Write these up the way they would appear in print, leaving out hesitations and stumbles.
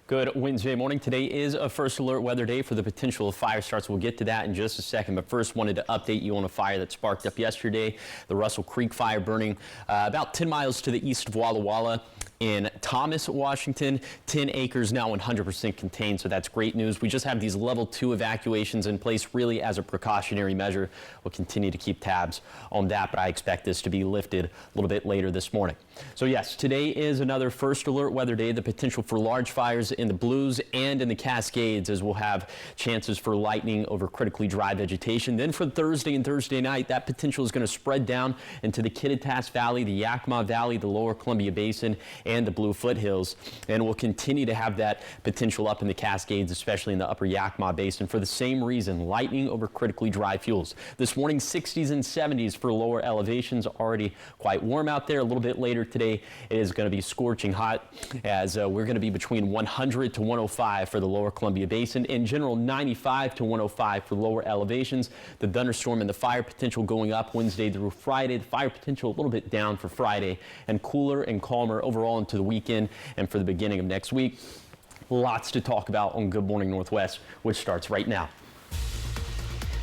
Good Wednesday morning. Today is a first alert weather day for the potential of fire starts. We'll get to that in just a second, but first wanted to update you on a fire that sparked up yesterday. The Russell Creek fire burning about 10 miles to the east of Walla Walla in Thomas, Washington. 10 acres now 100% contained, so that's great news. We just have these level 2 evacuations in place really as a precautionary measure. We'll continue to keep tabs on that, but I expect this to be lifted a little bit later this morning. So yes, today is another first alert weather day. The potential for large fires in the Blues and in the Cascades, as we'll have chances for lightning over critically dry vegetation. Then for Thursday and Thursday night, that potential is going to spread down into the Kittitas Valley, the Yakima Valley, the Lower Columbia Basin, and the Blue Foothills. And we'll continue to have that potential up in the Cascades, especially in the Upper Yakima Basin, for the same reason, lightning over critically dry fuels. This morning, 60s and 70s for lower elevations, already quite warm out there. A little bit later today, it is going to be scorching hot, as we're going to be between 100 to 105 for the Lower Columbia Basin. In general, 95 to 105 for lower elevations. The thunderstorm and the fire potential going up Wednesday through Friday. The fire potential a little bit down for Friday, and cooler and calmer overall into the weekend and for the beginning of next week. Lots to talk about on Good Morning Northwest, which starts right now.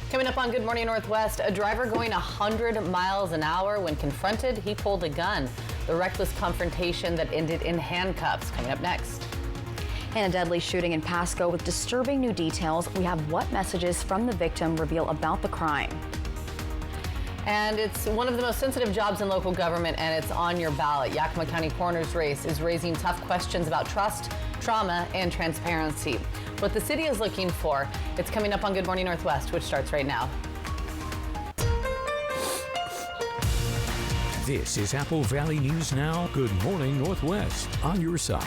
Coming up on Good Morning Northwest, a driver going 100 miles an hour. When confronted, he pulled a gun. The reckless confrontation that ended in handcuffs. Coming up next. And a deadly shooting in Pasco with disturbing new details. We have what messages from the victim reveal about the crime. And it's one of the most sensitive jobs in local government, and it's on your ballot. Yakima County Coroner's race is raising tough questions about trust, trauma, and transparency. What the city is looking for, it's coming up on Good Morning Northwest, which starts right now. This is Apple Valley News Now. Good Morning Northwest, on your side.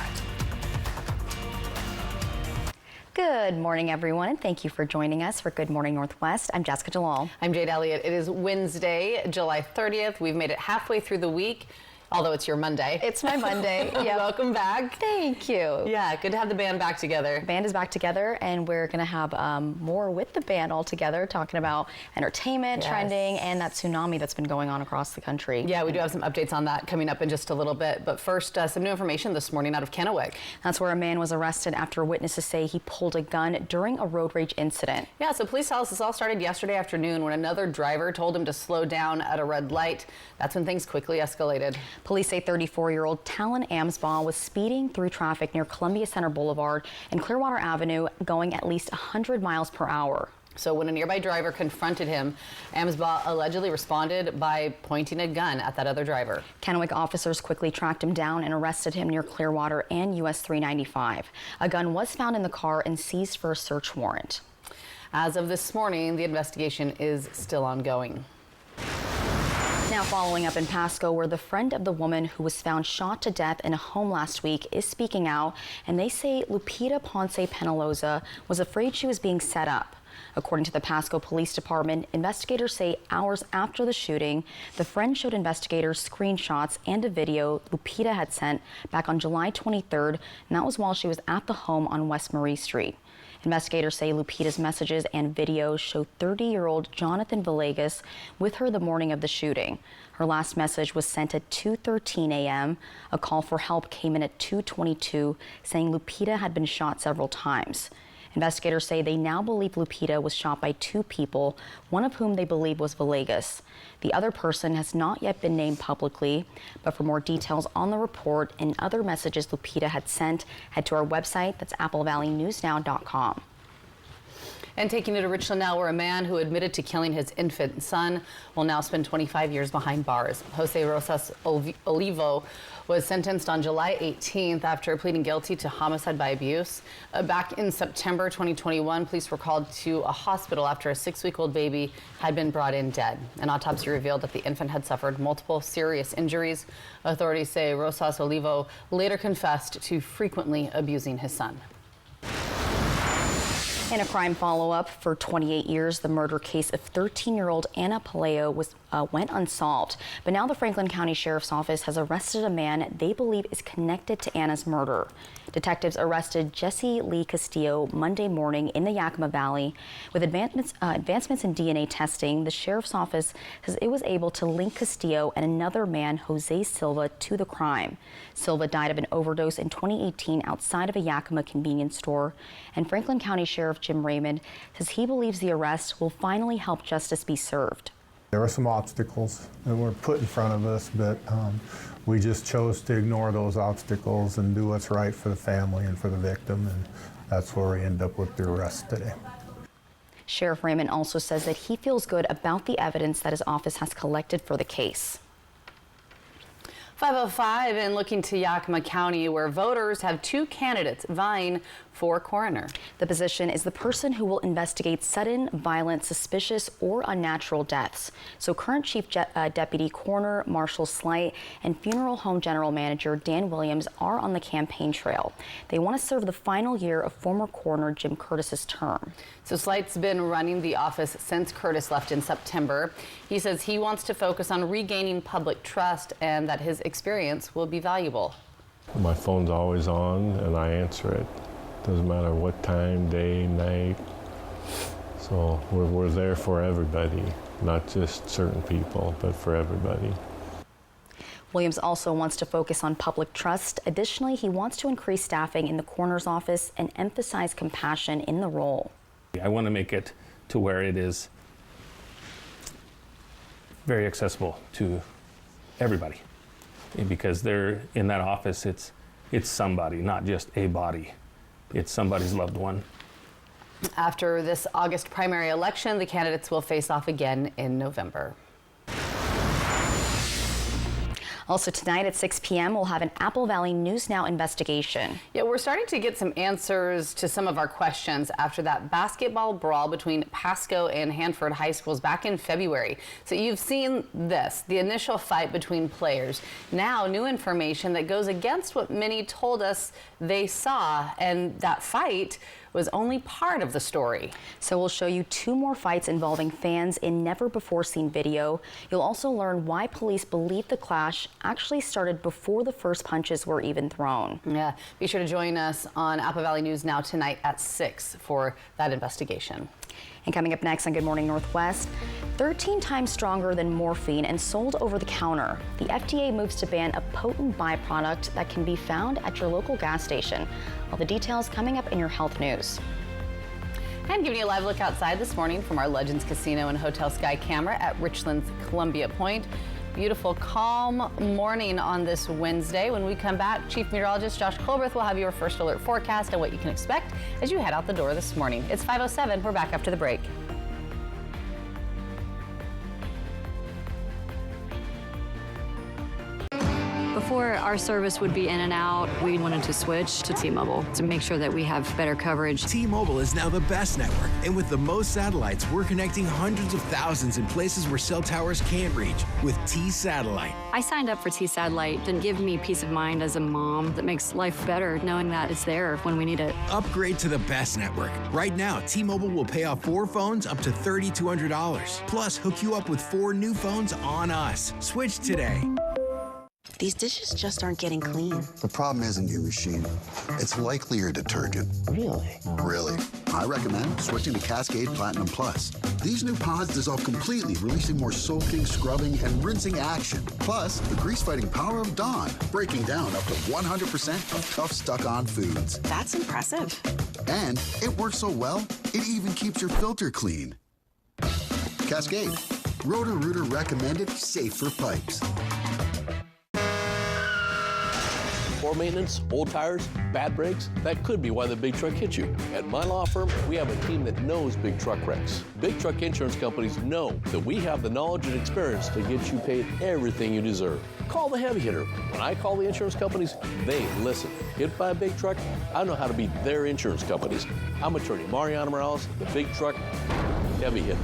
Good morning, everyone, and thank you for joining us for Good Morning Northwest. I'm Jessica Jalal. I'm Jade Elliott. It is Wednesday, July 30th. We've made it halfway through the week, although it's your Monday. It's my Monday. Yep. Welcome back. Thank you. Yeah, good to have the band back together. The band is back together, and we're going to have more with the band all together, talking about entertainment, trending, and that tsunami that's been going on across the country. Yeah, we do have some updates on that coming up in just a little bit. But first, some new information this morning out of Kennewick. That's where a man was arrested after witnesses say he pulled a gun during a road rage incident. Yeah, so police tell us this all started yesterday afternoon when another driver told him to slow down at a red light. That's when things quickly escalated. Police say 34-year-old Talon Amsbaugh was speeding through traffic near Columbia Center Boulevard and Clearwater Avenue, going at least 100 miles per hour. So when a nearby driver confronted him, Amsbaugh allegedly responded by pointing a gun at that other driver. Kennewick officers quickly tracked him down and arrested him near Clearwater and US 395. A gun was found in the car and seized for a search warrant. As of this morning, the investigation is still ongoing. Now following up in Pasco, where the friend of the woman who was found shot to death in a home last week is speaking out, and they say Lupita Ponce Penaloza was afraid she was being set up. According to the Pasco Police Department, investigators say hours after the shooting, the friend showed investigators screenshots and a video Lupita had sent back on July 23rd, and that was while she was at the home on West Marie Street. Investigators say Lupita's messages and videos show 30-year-old Jonathan Villegas with her the morning of the shooting. Her last message was sent at 2:13 a.m. A call for help came in at 2:22, saying Lupita had been shot several times. Investigators say they now believe Lupita was shot by 2 people, one of whom they believe was Villegas. The other person has not yet been named publicly, but for more details on the report and other messages Lupita had sent, head to our website. That's applevalleynewsnow.com. And taking it to Richland now, where a man who admitted to killing his infant son will now spend 25 years behind bars. Jose Rosas Olivo was sentenced on July 18th after pleading guilty to homicide by abuse. Back in September 2021, police were called to a hospital after a 6-week-old baby had been brought in dead. An autopsy revealed that the infant had suffered multiple serious injuries. Authorities say Rosas Olivo later confessed to frequently abusing his son. In a crime follow-up, for 28 years, the murder case of 13-year-old Anna Palacio went unsolved. But now the Franklin County Sheriff's Office has arrested a man they believe is connected to Anna's murder. Detectives arrested Jesse Lee Castillo Monday morning in the Yakima Valley. With advancements in DNA testing, the Sheriff's Office says it was able to link Castillo and another man, Jose Silva, to the crime. Silva died of an overdose in 2018 outside of a Yakima convenience store. And Franklin County Sheriff Jim Raymond says he believes the arrest will finally help justice be served. There were some obstacles that were put in front of us, but we just chose to ignore those obstacles and do what's right for the family and for the victim, and that's where we end up with the arrest today. Sheriff Raymond also says that he feels good about the evidence that his office has collected for the case. 5:05 and looking to Yakima County, where voters have two candidates vying for coroner. The position is the person who will investigate sudden, violent, suspicious, or unnatural deaths. So current Chief Deputy Coroner Marshall Slight and Funeral Home General Manager Dan Williams are on the campaign trail. They want to serve the final year of former coroner Jim Curtis's term. So Slight's been running the office since Curtis left in September. He says he wants to focus on regaining public trust and that his experience will be valuable. My phone's always on and I answer it. Doesn't matter what time, day, night. So we're there for everybody, not just certain people, but for everybody. Williams also wants to focus on public trust. Additionally, he wants to increase staffing in the coroner's office and emphasize compassion in the role. I want to make it to where it is very accessible to everybody, because they're in that office. It's somebody, not just a body. It's somebody's loved one. After this August primary election, the candidates will face off again in November. Also tonight at 6 p.m., we'll have an Apple Valley News Now investigation. Yeah, we're starting to get some answers to some of our questions after that basketball brawl between Pasco and Hanford High Schools back in February. So you've seen this, the initial fight between players. Now, new information that goes against what many told us they saw, and that fight was only part of the story. So we'll show you two more fights involving fans in never-before-seen video. You'll also learn why police believe the clash actually started before the first punches were even thrown. Yeah, be sure to join us on Apple Valley News Now tonight at 6 for that investigation. And coming up next on Good Morning Northwest, 13 times stronger than morphine and sold over the counter. The FDA moves to ban a potent byproduct that can be found at your local gas station. All the details coming up in your health news. And giving you a live look outside this morning from our Legends Casino and Hotel Sky camera at Richland's Columbia Point. Beautiful, calm morning on this Wednesday. When we come back, Chief Meteorologist Josh Colberth will have your first alert forecast and what you can expect as you head out the door this morning. It's 5:07. We're back after the break. Before, our service would be in and out. We wanted to switch to T-Mobile to make sure that we have better coverage. T-Mobile is now the best network, and with the most satellites, we're connecting hundreds of thousands in places where cell towers can't reach with T-Satellite. I signed up for T-Satellite and give me peace of mind as a mom that makes life better knowing that it's there when we need it. Upgrade to the best network. Right now, T-Mobile will pay off 4 phones up to $3,200. Plus, hook you up with 4 new phones on us. Switch today. These dishes just aren't getting clean. The problem isn't your machine. It's likely your detergent. Really? Really. I recommend switching to Cascade Platinum Plus. These new pods dissolve completely, releasing more soaking, scrubbing, and rinsing action. Plus, the grease-fighting power of Dawn, breaking down up to 100% of tough stuck-on foods. That's impressive. And it works so well, it even keeps your filter clean. Cascade. Roto-Rooter recommended, safe for pipes. Poor maintenance, old tires, bad brakes, that could be why the big truck hit you. At my law firm, we have a team that knows big truck wrecks. Big truck insurance companies know that we have the knowledge and experience to get you paid everything you deserve. Call the heavy hitter. When I call the insurance companies, they listen. Hit by a big truck, I know how to be their insurance companies. I'm attorney Mariano Morales, the big truck heavy hitter.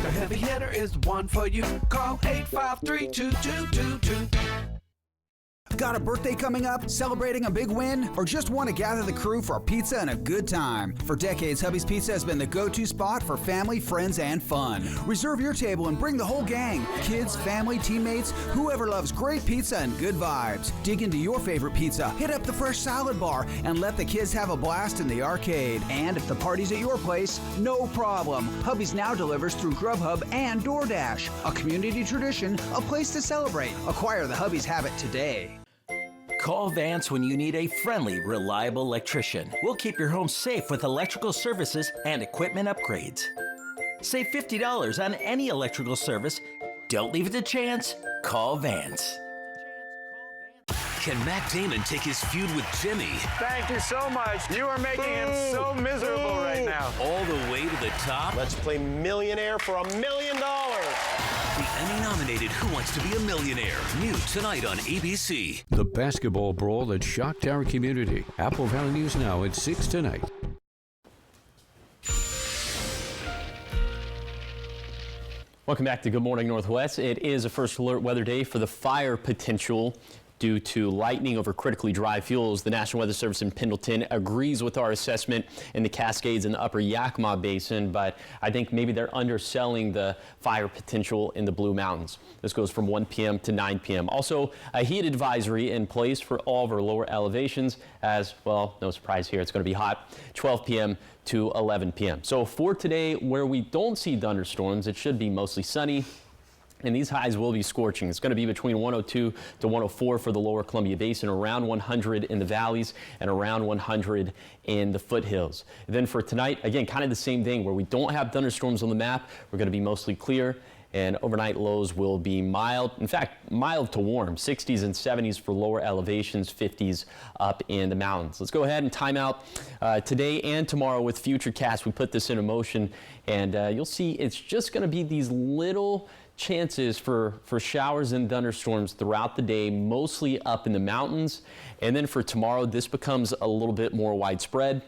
The heavy hitter is the one for you. Call 853-2222. Got a birthday coming up, celebrating a big win, or just want to gather the crew for a pizza and a good time? For decades, Hubby's Pizza has been the go-to spot for family, friends, and fun. Reserve your table and bring the whole gang. Kids, family, teammates, whoever loves great pizza and good vibes. Dig into your favorite pizza, hit up the fresh salad bar, and let the kids have a blast in the arcade. And if the party's at your place, no problem. Hubby's now delivers through Grubhub and DoorDash. A community tradition, a place to celebrate. Acquire the Hubby's habit today. Call Vance when you need a friendly, reliable electrician. We'll keep your home safe with electrical services and equipment upgrades. Save $50 on any electrical service. Don't leave it to chance. Call Vance. Can Matt Damon take his feud with Jimmy Thank you so much. You are making him so miserable right now. all the way to the top? Let's play millionaire for $1 million. The Emmy-nominated Who Wants to Be a Millionaire? New tonight on ABC. The basketball brawl that shocked our community. Apple Valley News Now at 6 tonight. Welcome back to Good Morning Northwest. It is a first alert weather day for the fire potential due to lightning over critically dry fuels. The National Weather Service in Pendleton agrees with our assessment in the Cascades and the upper Yakima Basin, but I think maybe they're underselling the fire potential in the Blue Mountains. This goes from 1 p.m. to 9 p.m. Also, a heat advisory in place for all of our lower elevations as, well, no surprise here, it's going to be hot, 12 p.m. to 11 p.m. So for today, where we don't see thunderstorms, it should be mostly sunny. And these highs will be scorching. It's going to be between 102 to 104 for the lower Columbia Basin, around 100 in the valleys, and around 100 in the foothills. Then for tonight, again, kind of the same thing where we don't have thunderstorms on the map. We're going to be mostly clear, and overnight lows will be mild. In fact, mild to warm, 60s and 70s for lower elevations, 50s up in the mountains. Let's go ahead and time out today and tomorrow with Futurecast. We put this into motion, and you'll see it's just going to be these little chances for showers and thunderstorms throughout the day, mostly up in the mountains. And then for tomorrow, this becomes a little bit more widespread.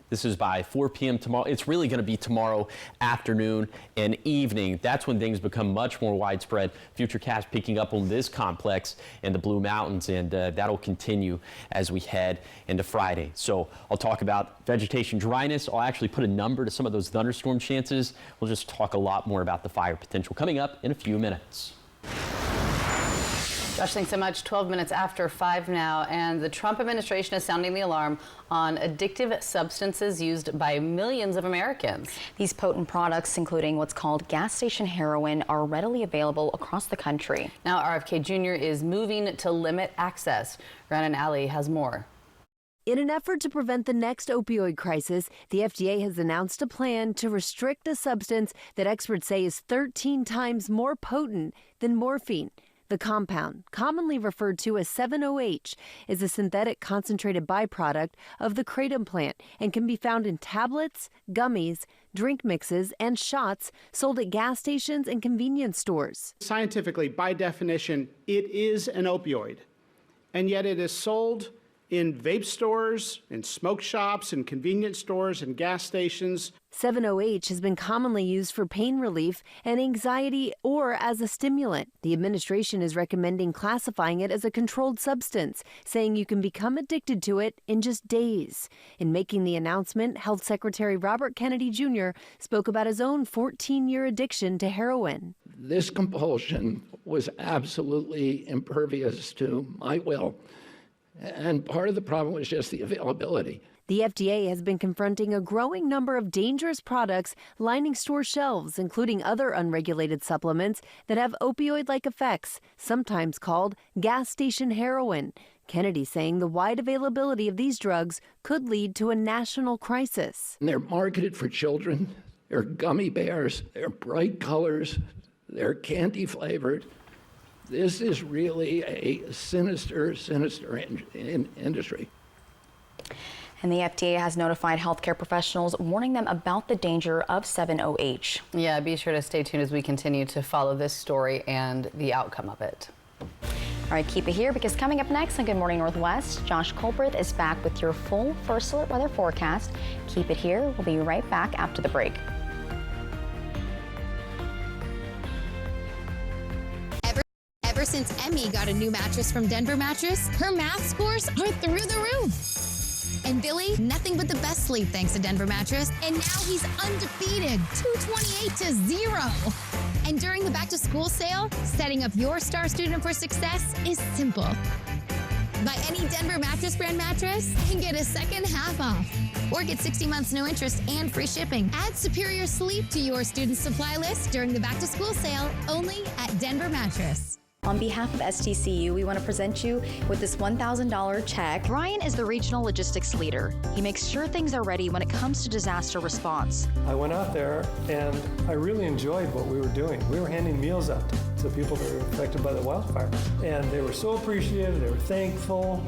This is by 4 p.m. tomorrow. It's really going to be tomorrow afternoon and evening. That's when things become much more widespread. Futurecast picking up on this complex in the Blue Mountains, and that'll continue as we head into Friday. So I'll talk about vegetation dryness. I'll actually put a number to some of those thunderstorm chances. We'll just talk a lot more about the fire potential coming up in a few minutes. Josh, thanks so much. 12 minutes after 5 now, and the Trump administration is sounding the alarm on addictive substances used by millions of Americans. These potent products, including what's called gas station heroin, are readily available across the country. Now, RFK Jr. is moving to limit access. Rhiannon Alley has more. In an effort to prevent the next opioid crisis, the FDA has announced a plan to restrict a substance that experts say is 13 times more potent than morphine. The compound, commonly referred to as 7-OH, is a synthetic concentrated byproduct of the kratom plant and can be found in tablets, gummies, drink mixes, and shots sold at gas stations and convenience stores. Scientifically, by definition, it is an opioid, and yet it is sold in vape stores, in smoke shops, in convenience stores, and gas stations. 7-OH has been commonly used for pain relief and anxiety or as a stimulant. The administration is recommending classifying it as a controlled substance, saying you can become addicted to it in just days. In making the announcement, Health Secretary Robert Kennedy Jr. spoke about his own 14-year addiction to heroin. This compulsion was absolutely impervious to my will. And part of the problem was just the availability. The FDA has been confronting a growing number of dangerous products lining store shelves, including other unregulated supplements that have opioid-like effects, sometimes called gas station heroin. Kennedy saying the wide availability of these drugs could lead to a national crisis. And they're marketed for children. They're gummy bears. They're bright colors. They're candy flavored. This is really a sinister industry. And the FDA has notified healthcare professionals, warning them about the danger of 7-OH. Yeah, be sure to stay tuned as we continue to follow this story and the outcome of it. All right, keep it here, because coming up next on Good Morning Northwest, Josh Colbreth is back with your full First Alert weather forecast. Keep it here. We'll be right back after the break. Ever since Emmy got a new mattress from Denver Mattress, her math scores are through the roof. And Billy, nothing but the best sleep thanks to Denver Mattress, and now he's undefeated, 228-0. And during the back-to-school sale, setting up your star student for success is simple. Buy any Denver Mattress brand mattress and get a second half off. Or get 60 months no interest and free shipping. Add superior sleep to your student supply list during the back-to-school sale only at Denver Mattress. On behalf of STCU, we want to present you with this $1,000 check. Ryan is the regional logistics leader. He makes sure things are ready when it comes to disaster response. I went out there and I really enjoyed what we were doing. We were handing meals out to people that were affected by the wildfire. And they were so appreciative, they were thankful.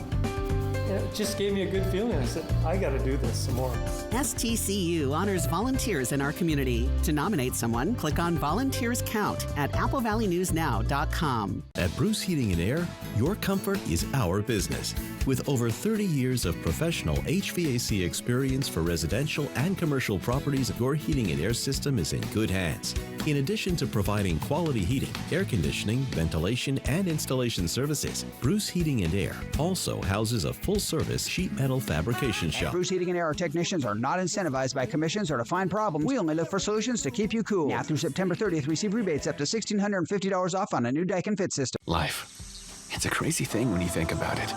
And it just gave me a good feeling. I said, I got to do this some more. STCU honors volunteers in our community. To nominate someone, click on Volunteers Count at AppleValleyNewsNow.com. At Bruce Heating and Air, your comfort is our business. With over 30 years of professional HVAC experience for residential and commercial properties, your heating and air system is in good hands. In addition to providing quality heating, air conditioning, ventilation, and installation services, Bruce Heating and Air also houses a full-service sheet metal fabrication shop. Bruce Heating and Air technicians are not incentivized by commissions or to find problems. We only look for solutions to keep you cool. Now through September 30th, receive rebates up to $1,650 off on a new Daikin Fit system. Life. It's a crazy thing when you think about it.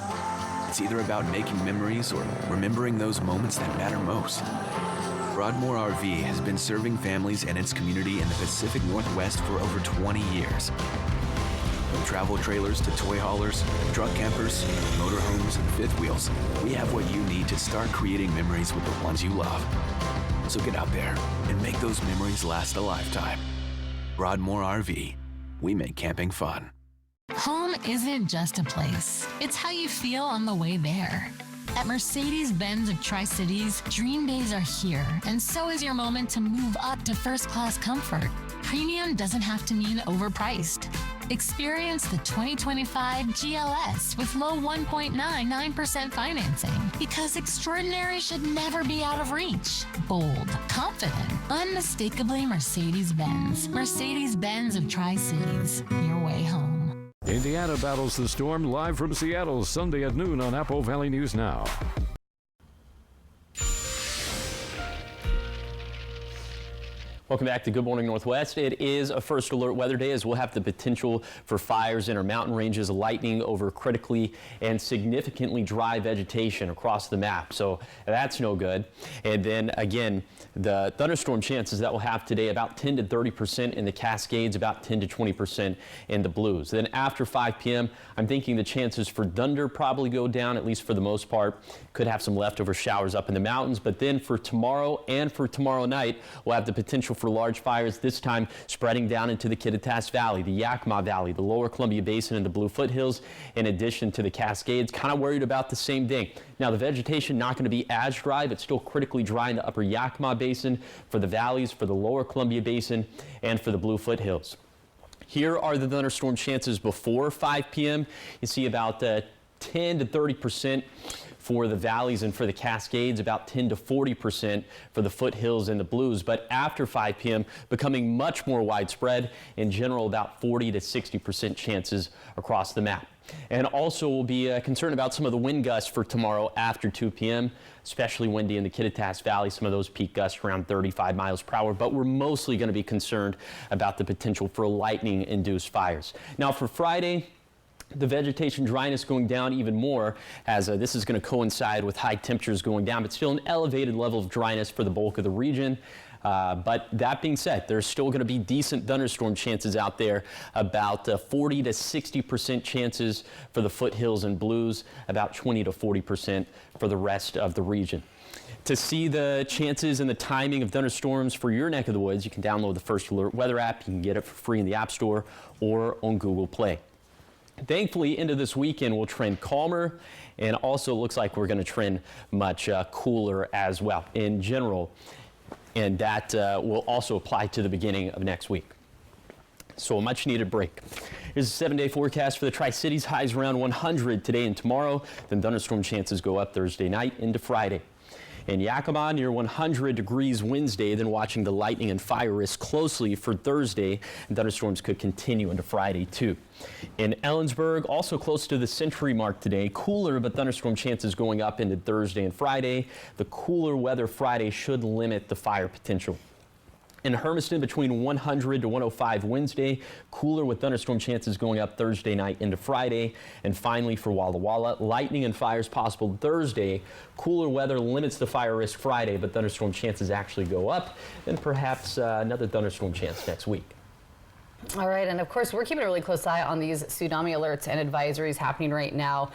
It's either about making memories or remembering those moments that matter most. Broadmoor RV has been serving families and its community in the Pacific Northwest for over 20 years. From travel trailers to toy haulers, truck campers, motorhomes, and fifth wheels, we have what you need to start creating memories with the ones you love. So get out there and make those memories last a lifetime. Broadmoor RV. We make camping fun. Home isn't just a place. It's how you feel on the way there. At Mercedes-Benz of Tri-Cities, dream days are here, and so is your moment to move up to first-class comfort. Premium doesn't have to mean overpriced. Experience the 2025 GLS with low 1.99% financing, because extraordinary should never be out of reach. Bold, confident, unmistakably Mercedes-Benz. Mercedes-Benz of Tri-Cities, your way home. Indiana battles the storm live from Seattle Sunday at noon on Apple Valley News Now. Welcome back to Good Morning Northwest. It is a first alert weather day as we'll have the potential for fires in our mountain ranges, lightning over critically and significantly dry vegetation across the map. So that's no good. And then again, the thunderstorm chances that we'll have today about 10 to 30% in the Cascades, about 10 to 20% in the Blues. Then after 5 p.m., I'm thinking the chances for thunder probably go down, at least for the most part. Could have some leftover showers up in the mountains, but then for tomorrow and for tomorrow night, we'll have the potential for large fires, this time spreading down into the Kittitas Valley, the Yakima Valley, the Lower Columbia Basin, and the Blue Foothills, in addition to the Cascades. Kind of worried about the same thing. Now, the vegetation not going to be as dry, but still critically dry in the Upper Yakima Basin, for the valleys, for the Lower Columbia Basin, and for the Blue Foothills. Here are the thunderstorm chances before 5 p.m. You see about 10 to 30% for the valleys and for the Cascades, about 10 to 40% for the foothills and the Blues. But after 5 p.m., becoming much more widespread. In general, about 40 to 60% chances across the map. And also we'll be concerned about some of the wind gusts for tomorrow after 2 p.m., especially windy in the Kittitas Valley, some of those peak gusts around 35 miles per hour. But we're mostly going to be concerned about the potential for lightning-induced fires. Now for Friday, the vegetation dryness going down even more, as this is going to coincide with high temperatures going down, but still an elevated level of dryness for the bulk of the region. But that being said, there's still going to be decent thunderstorm chances out there, about 40 to 60% chances for the foothills and Blues, about 20 to 40% for the rest of the region. To see the chances and the timing of thunderstorms for your neck of the woods, you can download the First Alert Weather app. You can get it for free in the App Store or on Google Play. Thankfully, into this weekend will trend calmer, and also looks like we're going to trend much cooler as well in general, and that will also apply to the beginning of next week. So a much needed break. Here's a 7-day forecast for the Tri-Cities. Highs around 100 today and tomorrow. Then thunderstorm chances go up Thursday night into Friday. In Yakima, near 100 degrees Wednesday, then watching the lightning and fire risk closely for Thursday. And thunderstorms could continue into Friday, too. In Ellensburg, also close to the century mark today, cooler but thunderstorm chances going up into Thursday and Friday. The cooler weather Friday should limit the fire potential. In Hermiston, between 100 to 105 Wednesday, cooler with thunderstorm chances going up Thursday night into Friday. And finally, for Walla Walla, lightning and fires possible Thursday. Cooler weather limits the fire risk Friday, but thunderstorm chances actually go up, and perhaps another thunderstorm chance next week. All right, and of course, we're keeping a really close eye on these tsunami alerts and advisories happening right now.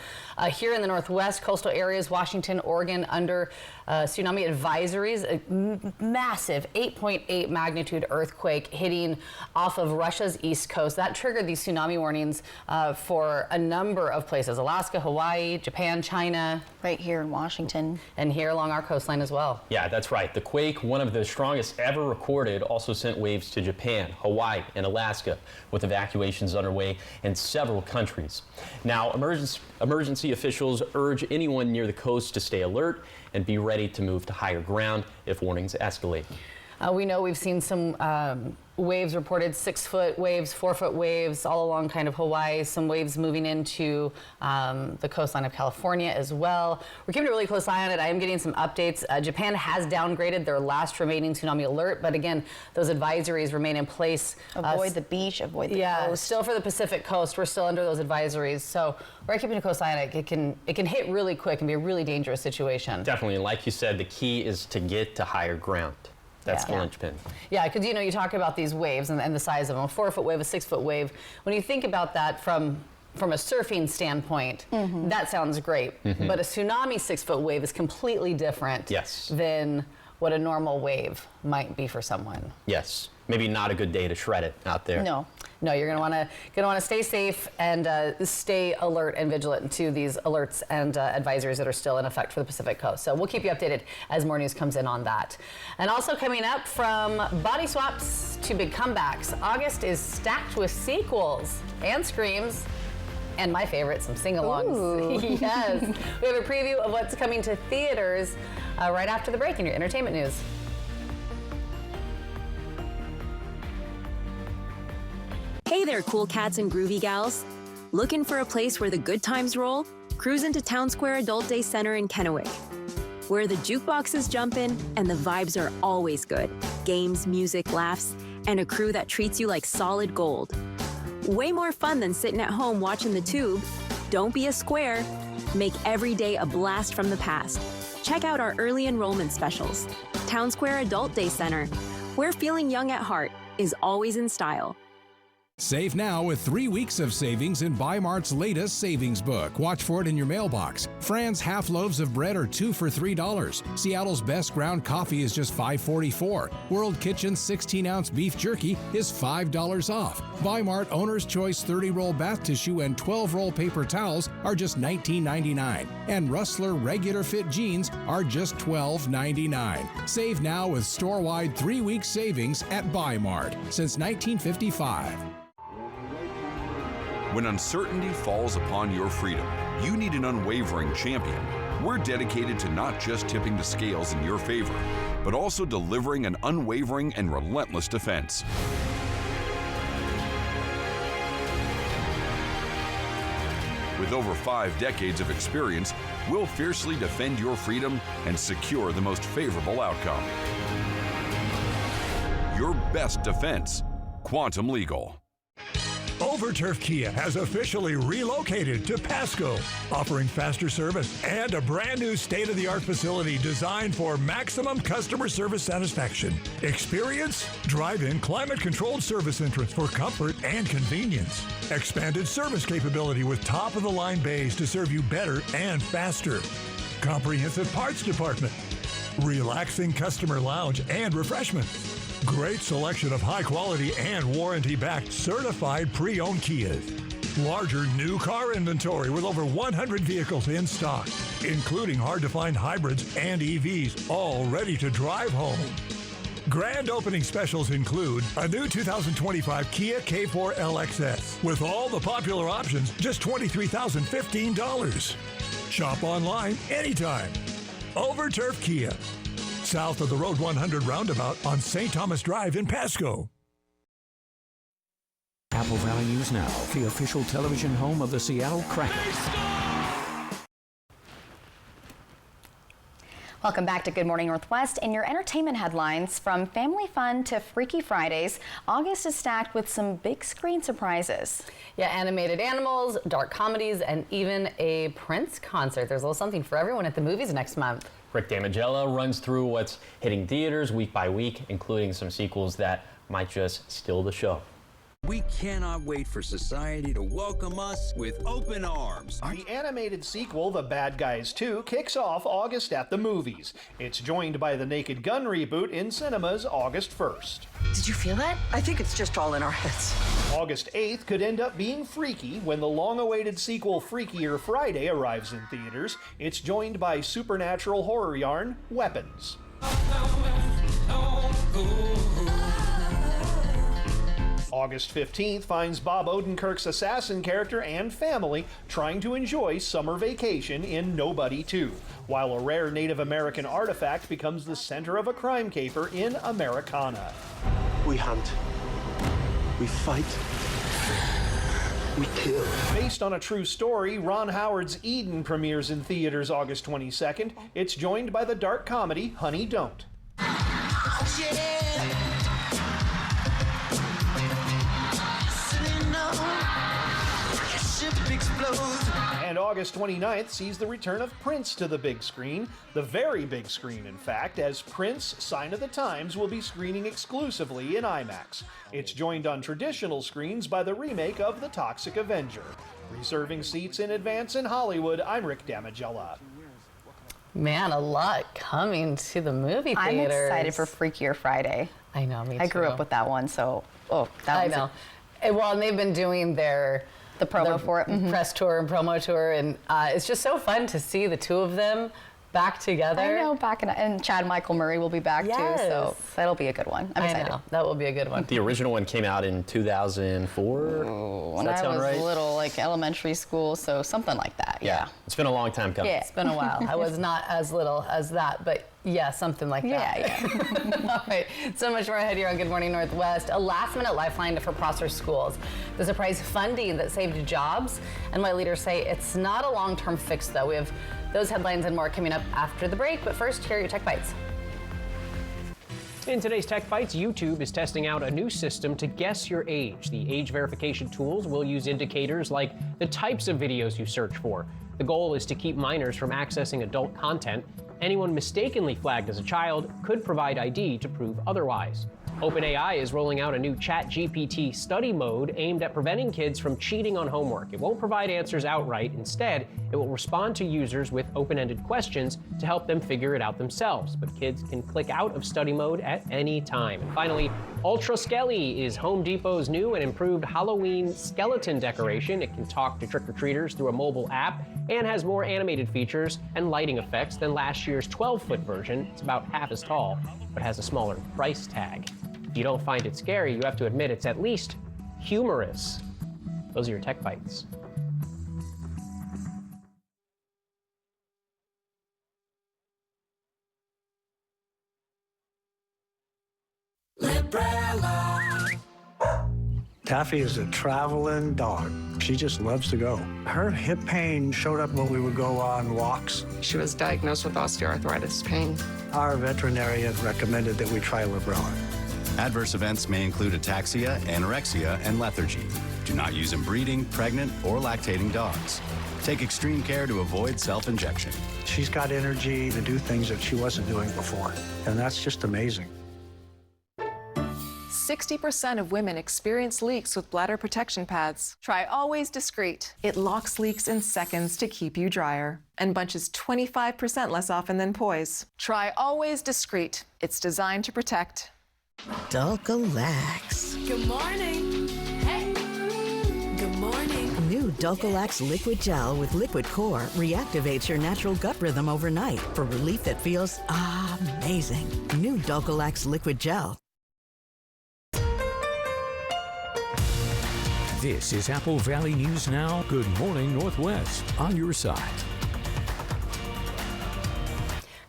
Here in the Northwest, coastal areas, Washington, Oregon, under tsunami advisories, a massive 8.8 magnitude earthquake hitting off of Russia's east coast. That triggered these tsunami warnings for a number of places: Alaska, Hawaii, Japan, China. Right here in Washington. And here along our coastline as well. Yeah, that's right. The quake, one of the strongest ever recorded, also sent waves to Japan, Hawaii, and Alaska, with evacuations underway in several countries. Now, emergency officials urge anyone near the coast to stay alert and be ready to move to higher ground if warnings escalate. We know we've seen some waves reported, 6-foot waves, 4-foot waves all along kind of Hawaii, some waves moving into the coastline of California as well. We're keeping a really close eye on it. I am getting some updates. Japan has downgraded their last remaining tsunami alert, but again, those advisories remain in place. Avoid the beach, avoid the coast. Still for the Pacific coast, we're still under those advisories. So we're keeping a close eye on it. It can hit really quick and be a really dangerous situation. Definitely, and like you said, the key is to get to higher ground. That's the linchpin. Yeah, because you talk about these waves and the size of them, a 4-foot wave, a 6-foot wave. When you think about that from a surfing standpoint, that sounds great. But a tsunami 6-foot wave is completely different than what a normal wave might be for someone. Yes, maybe not a good day to shred it out there. No, you're gonna want to stay safe and stay alert and vigilant to these alerts and advisories that are still in effect for the Pacific Coast. So we'll keep you updated as more news comes in on that. And also coming up, from body swaps to big comebacks, August is stacked with sequels and screams. And my favorite, some sing-alongs. Yes. We have a preview of what's coming to theaters right after the break in your entertainment news. Hey there, cool cats and groovy gals. Looking for a place where the good times roll? Cruise into Town Square Adult Day Center in Kennewick, where the jukebox is jumping and the vibes are always good. Games, music, laughs, and a crew that treats you like solid gold. Way more fun than sitting at home watching the tube. Don't be a square. Make every day a blast from the past. Check out our early enrollment specials. Town Square Adult Day Center, where feeling young at heart is always in style. Save now with 3 weeks of savings in Bi-Mart's latest savings book. Watch for it in your mailbox. Fran's half loaves of bread are 2 for $3. Seattle's best ground coffee is just $5.44. World Kitchen's 16-ounce beef jerky is $5 off. Bi-Mart Owner's Choice 30-roll bath tissue and 12-roll paper towels are just $19.99. And Rustler regular fit jeans are just $12.99. Save now with store-wide 3-week savings at Bi-Mart since 1955. When uncertainty falls upon your freedom, you need an unwavering champion. We're dedicated to not just tipping the scales in your favor, but also delivering an unwavering and relentless defense. With over 5 decades of experience, we'll fiercely defend your freedom and secure the most favorable outcome. Your best defense, Quantum Legal. Overturf Kia has officially relocated to Pasco, offering faster service and a brand new state-of-the-art facility designed for maximum customer service satisfaction. Experience? Drive-in climate-controlled service entrance for comfort and convenience. Expanded service capability with top-of-the-line bays to serve you better and faster. Comprehensive parts department. Relaxing customer lounge and refreshment. Great selection of high-quality and warranty-backed certified pre-owned Kias. Larger new car inventory with over 100 vehicles in stock, including hard-to-find hybrids and EVs, all ready to drive home. Grand opening specials include a new 2025 Kia K4 LXS with all the popular options, just $23,015. Shop online anytime. Overturf Kia. South of the Road 100 roundabout on St. Thomas Drive in Pasco. Apple Valley News Now, the official television home of the Seattle Kraken. Welcome back to Good Morning Northwest. In your entertainment headlines, from family fun to Freaky Fridays, August is stacked with some big screen surprises. Yeah, animated animals, dark comedies, and even a Prince concert. There's a little something for everyone at the movies next month. Rick Damigella runs through what's hitting theaters week by week, including some sequels that might just steal the show. We cannot wait for society to welcome us with open arms. The animated sequel, The Bad Guys 2, kicks off August at the movies. It's joined by the Naked Gun reboot in cinemas August 1st. Did you feel that? I think it's just all in our heads. August 8th could end up being freaky when the long-awaited sequel Freakier Friday arrives in theaters. It's joined by supernatural horror yarn, Weapons. August 15th finds Bob Odenkirk's assassin character and family trying to enjoy summer vacation in Nobody 2, while a rare Native American artifact becomes the center of a crime caper in Americana. We hunt. We fight. We kill. Based on a true story, Ron Howard's Eden premieres in theaters August 22nd. It's joined by the dark comedy Honey Don't. And August 29th sees the return of Prince to the big screen, the very big screen in fact, as Prince, Sign of the Times will be screening exclusively in IMAX. It's joined on traditional screens by the remake of The Toxic Avenger. Reserving seats in advance in Hollywood, I'm Rick Damigella. Man, a lot coming to the movie theaters. I'm excited for Freakier Friday. I know, me too. I grew up with that one, so, that was I know. Well, and they've been doing the promo for it. Press tour and promo tour, and it's just so fun to see the two of them back together. I know, and Chad Michael Murray will be back too, so that'll be a good one. I'm excited. I know, that will be a good one. The original one came out in 2004. When I was little, like elementary school, so something like that. Yeah. It's been a long time coming. Yeah, it's been a while. I was not as little as that, but yeah, something like that. Yeah. All right, so much more ahead here on Good Morning Northwest. A last-minute lifeline for Prosser schools. The surprise funding that saved jobs, and why leaders say it's not a long-term fix, though. We have those headlines and more coming up after the break, but first, here are your Tech Bites. In today's Tech Bites, YouTube is testing out a new system to guess your age. The age verification tools will use indicators like the types of videos you search for. The goal is to keep minors from accessing adult content. Anyone mistakenly flagged as a child could provide ID to prove otherwise. OpenAI is rolling out a new ChatGPT study mode aimed at preventing kids from cheating on homework. It won't provide answers outright. Instead, it will respond to users with open-ended questions to help them figure it out themselves. But kids can click out of study mode at any time. And finally, Ultra Skelly is Home Depot's new and improved Halloween skeleton decoration. It can talk to trick-or-treaters through a mobile app and has more animated features and lighting effects than last year's 12-foot version. It's about half as tall, but has a smaller price tag. If you don't find it scary, you have to admit it's at least humorous. Those are your Tech Bites. Taffy is a traveling dog. She just loves to go. Her hip pain showed up when we would go on walks. She was diagnosed with osteoarthritis pain. Our veterinarian recommended that we try Librela. Adverse events may include ataxia, anorexia, and lethargy. Do not use in breeding, pregnant, or lactating dogs. Take extreme care to avoid self-injection. She's got energy to do things that she wasn't doing before, and that's just amazing. 60% of women experience leaks with bladder protection pads. Try Always Discreet. It locks leaks in seconds to keep you drier and bunches 25% less often than Poise. Try Always Discreet. It's designed to protect. Dulcolax. Good morning. Hey. Good morning. New Dulcolax Liquid Gel with Liquid Core reactivates your natural gut rhythm overnight for relief that feels amazing. New Dulcolax Liquid Gel. This is Apple Valley News Now. Good morning, Northwest. On your side.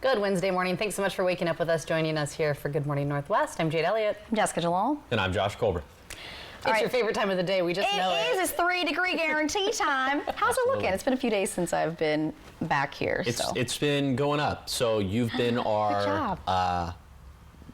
Good Wednesday morning. Thanks so much for waking up with us, joining us here for Good Morning Northwest. I'm Jade Elliott. I'm Jessica Jalal. And I'm Josh Colbert. It's your favorite time of the day. We just know it. It is. It's 3-degree guarantee time. How's it looking? It's been a few days since I've been back here. It's been going up. So you've been our... Good job.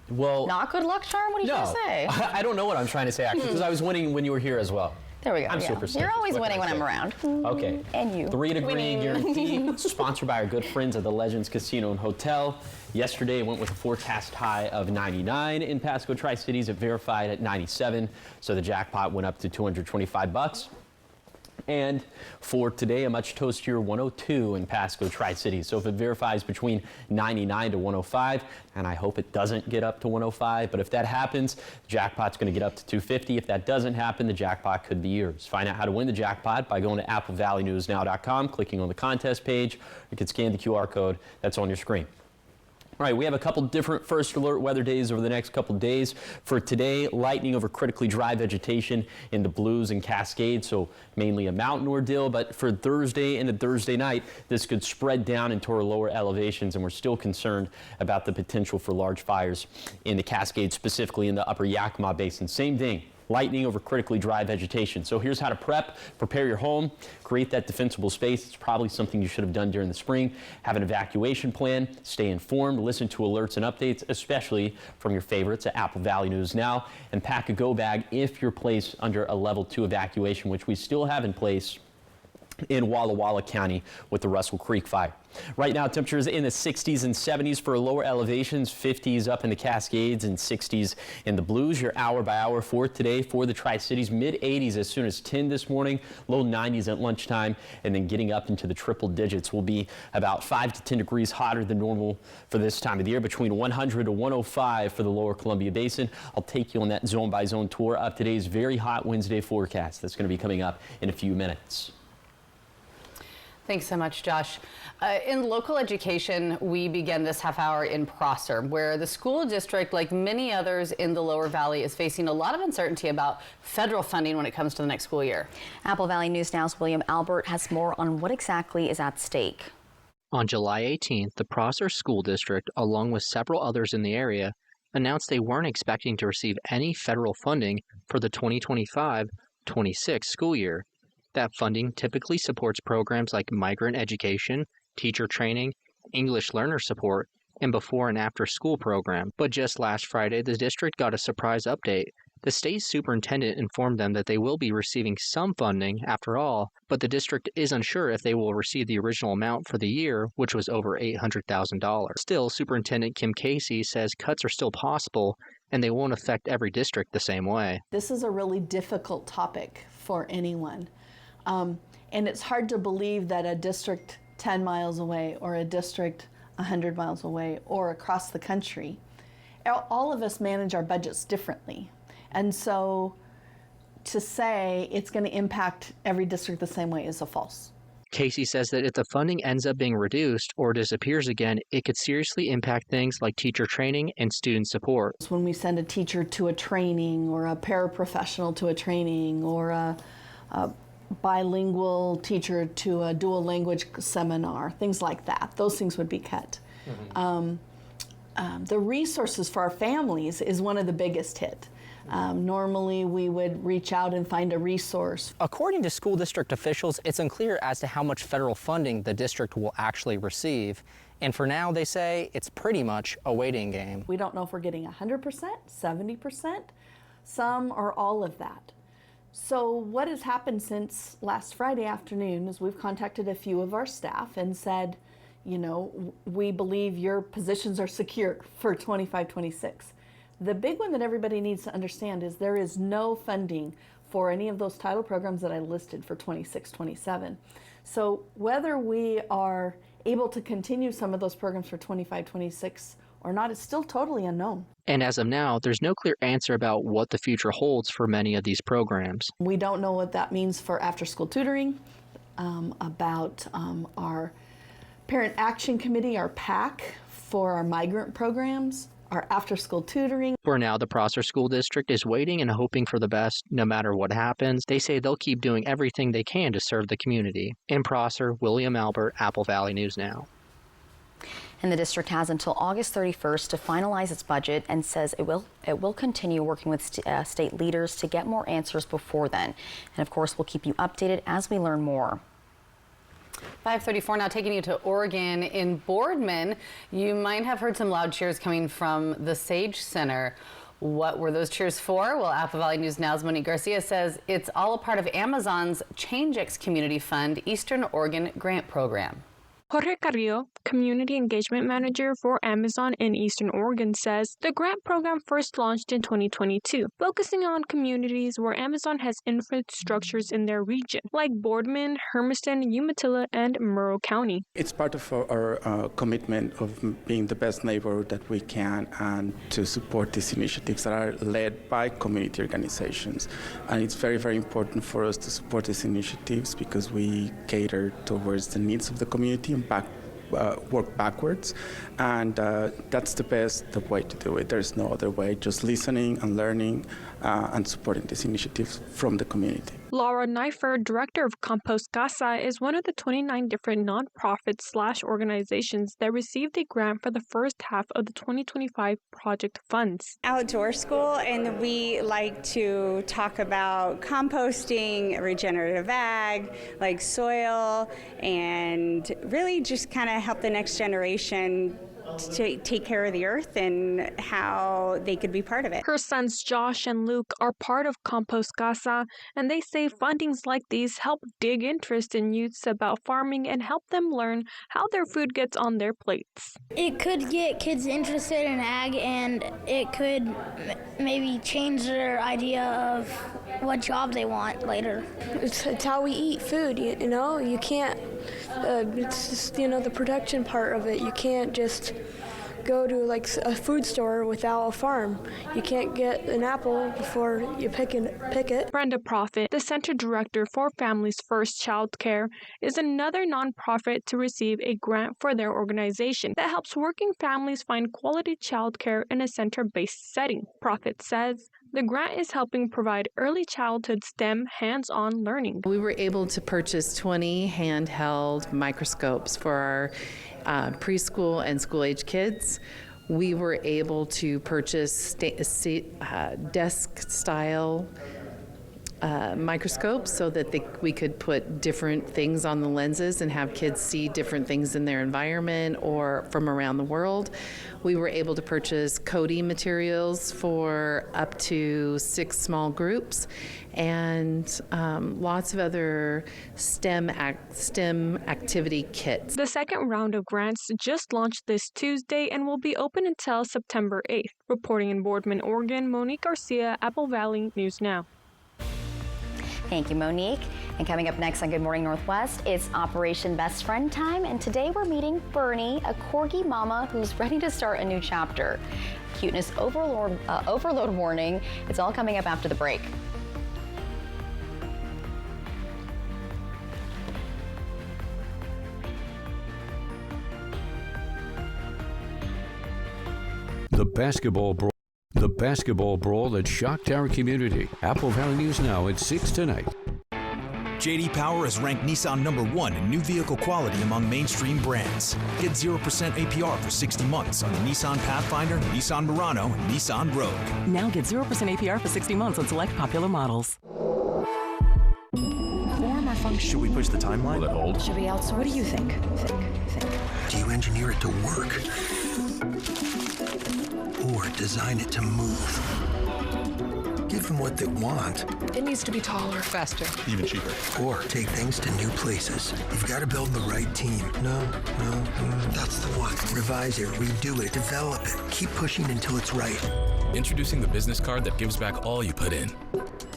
Well... Not good luck charm? What are you trying to say? I don't know what I'm trying to say, actually, because I was winning when you were here as well. There we go. I'm superstitious. You're always What winning can I when I'm say? around. Okay. And you. 3-degree guarantee, sponsored by our good friends at the Legends Casino and Hotel. Yesterday, it went with a forecast high of 99 in Pasco Tri-Cities. It verified at 97, so the jackpot went up to $225. And for today, a much toastier 102 in Pasco Tri-Cities. So if it verifies between 99 to 105, and I hope it doesn't get up to 105, but if that happens, the jackpot's going to get up to 250. If that doesn't happen, the jackpot could be yours. Find out how to win the jackpot by going to applevalley.newsnow.com, clicking on the contest page. You can scan the QR code that's on your screen. All right, we have a couple different first alert weather days over the next couple days. For today, lightning over critically dry vegetation in the Blues and Cascades, so mainly a mountain ordeal. But for Thursday into Thursday night, this could spread down into our lower elevations, and we're still concerned about the potential for large fires in the Cascades, specifically in the upper Yakima Basin. Same thing. Lightning over critically dry vegetation. So here's how to prepare your home, create that defensible space. It's probably something you should have done during the spring. Have an evacuation plan, stay informed, listen to alerts and updates, especially from your favorites at Apple Valley News Now, and pack a go bag if you're placed under a level 2 evacuation, which we still have in place in Walla Walla County with the Russell Creek fire. Right now, temperatures in the 60s and 70s for lower elevations, 50s up in the Cascades and 60s in the Blues. Your hour by hour for today for the Tri-Cities, mid-80s as soon as 10 this morning, low 90s at lunchtime, and then getting up into the triple digits. Will be about 5 to 10 degrees hotter than normal for this time of the year, between 100 to 105 for the lower Columbia Basin. I'll take you on that zone by zone tour of today's very hot Wednesday forecast that's going to be coming up in a few minutes. Thanks so much, Josh. In local education, we begin this half hour in Prosser, where the school district, like many others in the Lower Valley, is facing a lot of uncertainty about federal funding when it comes to the next school year. Apple Valley News Now's William Albert has more on what exactly is at stake. On July 18th, the Prosser School District, along with several others in the area, announced they weren't expecting to receive any federal funding for the 2025-26 school year. That funding typically supports programs like migrant education, teacher training, English learner support, and before and after school program. But just last Friday, the district got a surprise update. The state superintendent informed them that they will be receiving some funding after all, but the district is unsure if they will receive the original amount for the year, which was over $800,000. Still, Superintendent Kim Casey says cuts are still possible, and they won't affect every district the same way. This is a really difficult topic for anyone. And it's hard to believe that a district 10 miles away or a district 100 miles away or across the country, all of us manage our budgets differently. And so to say it's going to impact every district the same way is a false. Casey says that if the funding ends up being reduced or disappears again, it could seriously impact things like teacher training and student support. When we send a teacher to a training or a paraprofessional to a training or a bilingual teacher to a dual language seminar, things like that. Those things would be cut. The resources for our families is one of the biggest hit. Normally we would reach out and find a resource. According to school district officials, it's unclear as to how much federal funding the district will actually receive. And for now, they say it's pretty much a waiting game. We don't know if we're getting 100%, 70%, some or all of that. So what has happened since last Friday afternoon is we've contacted a few of our staff and said, you know, we believe your positions are secure for 25-26. The big one that everybody needs to understand is there is no funding for any of those title programs that I listed for 26-27. So whether we are able to continue some of those programs for 25-26 or not is still totally unknown. And as of now, there's no clear answer about what the future holds for many of these programs. We don't know what that means for after-school tutoring, about our Parent Action Committee, our PAC, for our migrant programs, our after-school tutoring. For now, the Prosser School District is waiting and hoping for the best no matter what happens. They say they'll keep doing everything they can to serve the community. In Prosser, William Albert, Apple Valley News Now. And the district has until August 31st to finalize its budget and says it will continue working with state leaders to get more answers before then. And of course, we'll keep you updated as we learn more. 5:34 now, taking you to Oregon. In Boardman, you might have heard some loud cheers coming from the Sage Center. What were those cheers for? Well, Apple Valley News Now's Monique Garcia says it's all a part of Amazon's ChangeX Community Fund Eastern Oregon grant program. Jorge Carrillo, Community Engagement Manager for Amazon in Eastern Oregon, says the grant program first launched in 2022, focusing on communities where Amazon has infrastructures in their region, like Boardman, Hermiston, Umatilla, and Murrow County. It's part of our commitment of being the best neighbor that we can and to support these initiatives that are led by community organizations. And it's very, very important for us to support these initiatives because we cater towards the needs of the community and work backwards, and that's the best way to do it. There's no other way, just listening and learning and supporting these initiatives from the community. Laura Neifer, director of Compost Casa, is one of the 29 different nonprofits/organizations that received a grant for the first half of the 2025 project funds. Outdoor school, and we like to talk about composting, regenerative ag, like soil, and really just kind of help the next generation to take care of the earth and how they could be part of it. Her sons Josh and Luke are part of Compost Casa, and they say fundings like these help dig interest in youths about farming and help them learn how their food gets on their plates. It could get kids interested in ag, and it could maybe change their idea of what job they want later. It's how we eat food, you know? You can't, it's just, the production part of it. You can't just go to like a food store without a farm. You can't get an apple before you pick it. Brenda Profit, the Center Director for Families First Child Care, is another nonprofit to receive a grant for their organization that helps working families find quality child care in a center-based setting. Profit says the grant is helping provide early childhood STEM hands-on learning. We were able to purchase 20 handheld microscopes for our preschool and school-age kids. We were able to purchase desk-style microscopes so that we could put different things on the lenses and have kids see different things in their environment or from around the world. We were able to purchase coding materials for up to 6 small groups and lots of other STEM activity kits. The second round of grants just launched this Tuesday and will be open until September 8th. Reporting in Boardman, Oregon, Monique Garcia, Apple Valley News Now. Thank you, Monique. And coming up next on Good Morning Northwest, it's Operation Best Friend time. And today we're meeting Bernie, a corgi mama who's ready to start a new chapter. Cuteness overload warning. It's all coming up after the break. The basketball brawl that shocked our community. Apple Valley News Now at 6 tonight. J.D. Power has ranked Nissan #1 in new vehicle quality among mainstream brands. Get 0% APR for 60 months on the Nissan Pathfinder, Nissan Murano, and Nissan Rogue. Now get 0% APR for 60 months on select popular models. Form or function? Should we push the timeline? Will it hold? Should we outsource? What do you think? Do you engineer it to work? Or design it to move? Give them what they want. It needs to be taller, faster, even cheaper. Or take things to new places. You've got to build the right team. No, that's the one. Revise it, redo it, develop it. Keep pushing until it's right. Introducing the business card that gives back all you put in.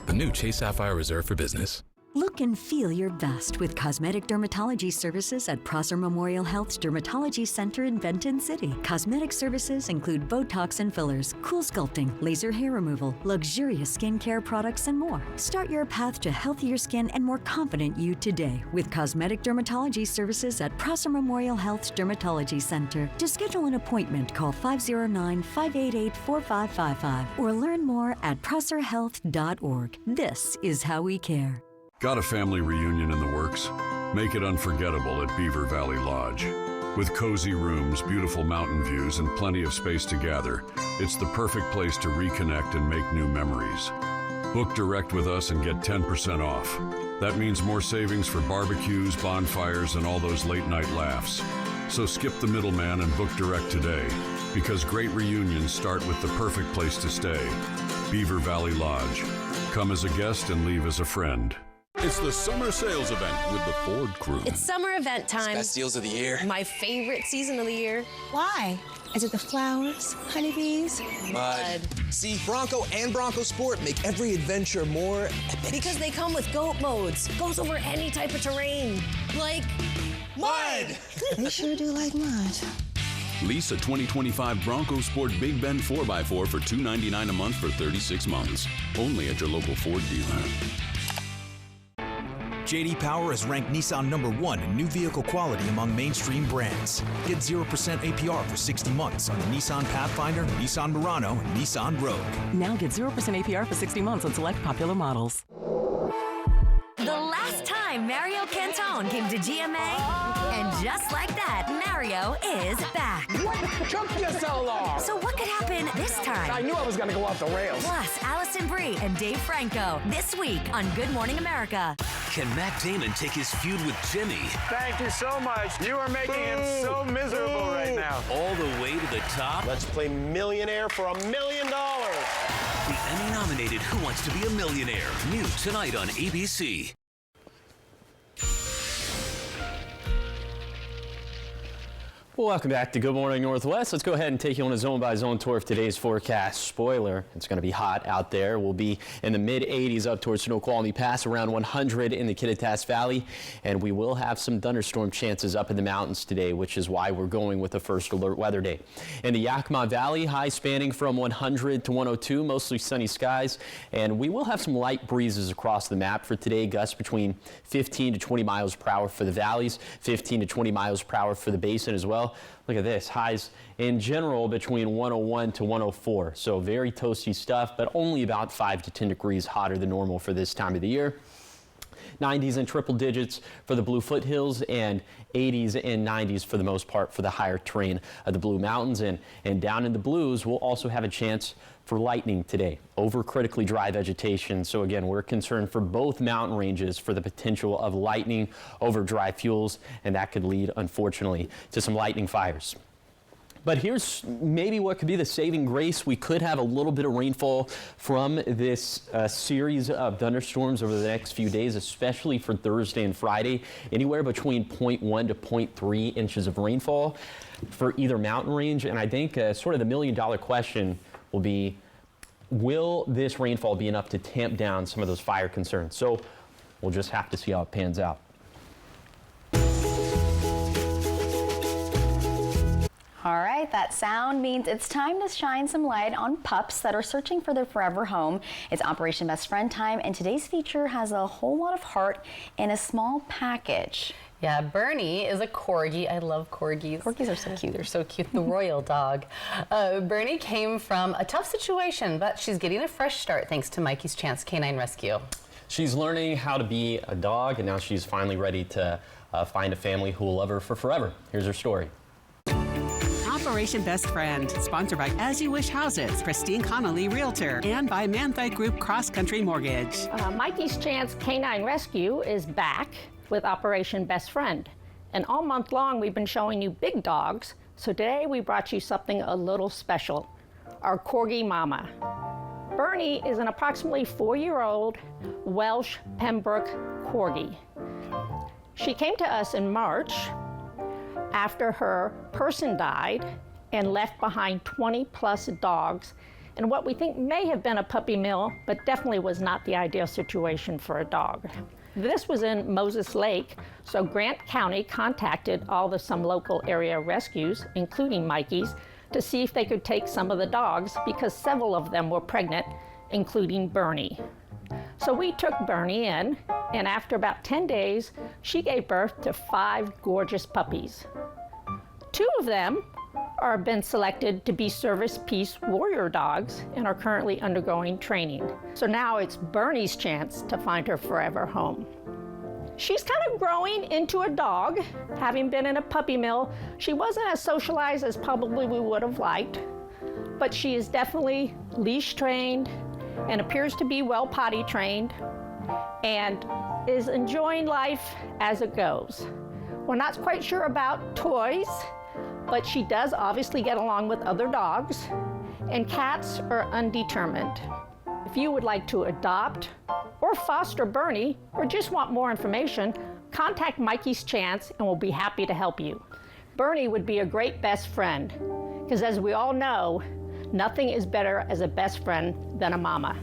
The new Chase Sapphire Reserve for Business. Look and feel your best with cosmetic dermatology services at Prosser Memorial Health's Dermatology Center in Benton City. Cosmetic services include Botox and fillers, cool sculpting, laser hair removal, luxurious skincare products, and more. Start your path to healthier skin and more confident you today with cosmetic dermatology services at Prosser Memorial Health's Dermatology Center. To schedule an appointment, call 509-588-4555 or learn more at prosserhealth.org. This is how we care. Got a family reunion in the works? Make it unforgettable at Beaver Valley Lodge. With cozy rooms, beautiful mountain views, and plenty of space to gather, it's the perfect place to reconnect and make new memories. Book direct with us and get 10% off. That means more savings for barbecues, bonfires, and all those late-night laughs. So skip the middleman and book direct today, because great reunions start with the perfect place to stay, Beaver Valley Lodge. Come as a guest and leave as a friend. It's the summer sales event with the Ford crew. It's summer event time. Best deals of the year. My favorite season of the year. Why? Is it the flowers, honeybees? Mud. See, Bronco and Bronco Sport make every adventure more epic. Because they come with GOAT modes. Goes over any type of terrain. Like mud. We sure do like mud. Lease a 2025 Bronco Sport Big Bend 4x4 for $299 a month for 36 months. Only at your local Ford dealer. J.D. Power has ranked Nissan #1 in new vehicle quality among mainstream brands. Get 0% APR for 60 months on the Nissan Pathfinder, Nissan Murano, and Nissan Rogue. Now get 0% APR for 60 months on select popular models. The last time Mario Cantone came to GMA, and just like that, Mario is back. What took you so long? So what could happen this time? I knew I was going to go off the rails. Plus, Allison Brie and Dave Franco this week on Good Morning America. Can Matt Damon take his feud with Jimmy? Thank you so much. You are making him so miserable right now. All the way to the top? Let's play Millionaire for $1 million. The Emmy-nominated Who Wants to Be a Millionaire? New tonight on ABC. Well, welcome back to Good Morning Northwest. Let's go ahead and take you on a zone-by-zone tour of today's forecast. Spoiler, it's going to be hot out there. We'll be in the mid-80s up towards Snoqualmie Pass, around 100 in the Kittitas Valley, and we will have some thunderstorm chances up in the mountains today, which is why we're going with a first alert weather day. In the Yakima Valley, highs spanning from 100 to 102, mostly sunny skies, and we will have some light breezes across the map for today, gusts between 15 to 20 miles per hour for the valleys, 15 to 20 miles per hour for the basin as well. Look at this, highs in general between 101 to 104. So very toasty stuff, but only about 5 to 10 degrees hotter than normal for this time of the year. 90s and triple digits for the Blue Foothills, and 80s and 90s for the most part for the higher terrain of the Blue Mountains. And down in the Blues, we'll also have a chance for lightning today over critically dry vegetation. So again, we're concerned for both mountain ranges for the potential of lightning over dry fuels, and that could lead, unfortunately, to some lightning fires. But here's maybe what could be the saving grace. We could have a little bit of rainfall from this series of thunderstorms over the next few days, especially for Thursday and Friday, anywhere between 0.1 to 0.3 inches of rainfall for either mountain range. And I think sort of the million-dollar question will be, will this rainfall be enough to tamp down some of those fire concerns? So we'll just have to see how it pans out. All right, that sound means it's time to shine some light on pups that are searching for their forever home. It's Operation Best Friend time, and today's feature has a whole lot of heart in a small package. Yeah, Bernie is a corgi. I love corgis. Corgis are so cute. They're so cute. The royal dog. Bernie came from a tough situation, but she's getting a fresh start thanks to Mikey's Chance Canine Rescue. She's learning how to be a dog, and now she's finally ready to find a family who will love her for forever. Here's her story. Operation Best Friend, sponsored by As You Wish Houses, Christine Connolly Realtor, and by Manthite Group Cross Country Mortgage. Mikey's Chance Canine Rescue is back with Operation Best Friend. And all month long, we've been showing you big dogs. So today we brought you something a little special, our Corgi Mama. Bernie is an approximately 4-year-old Welsh Pembroke Corgi. She came to us in March after her person died and left behind 20-plus dogs in what we think may have been a puppy mill, but definitely was not the ideal situation for a dog. This was in Moses Lake, so Grant County contacted some local area rescues, including Mikey's, to see if they could take some of the dogs because several of them were pregnant, including Bernie. So we took Bernie in, and after about 10 days, she gave birth to 5 gorgeous puppies. 2 of them are been selected to be service peace warrior dogs and are currently undergoing training. So now it's Bernie's chance to find her forever home. She's kind of growing into a dog, having been in a puppy mill. She wasn't as socialized as probably we would have liked, but she is definitely leash trained and appears to be well potty trained and is enjoying life as it goes. We're not quite sure about toys, but she does obviously get along with other dogs, and cats are undetermined. If you would like to adopt or foster Bernie, or just want more information, contact Mikey's Chance and we'll be happy to help you. Bernie would be a great best friend, because as we all know, nothing is better as a best friend than a mama.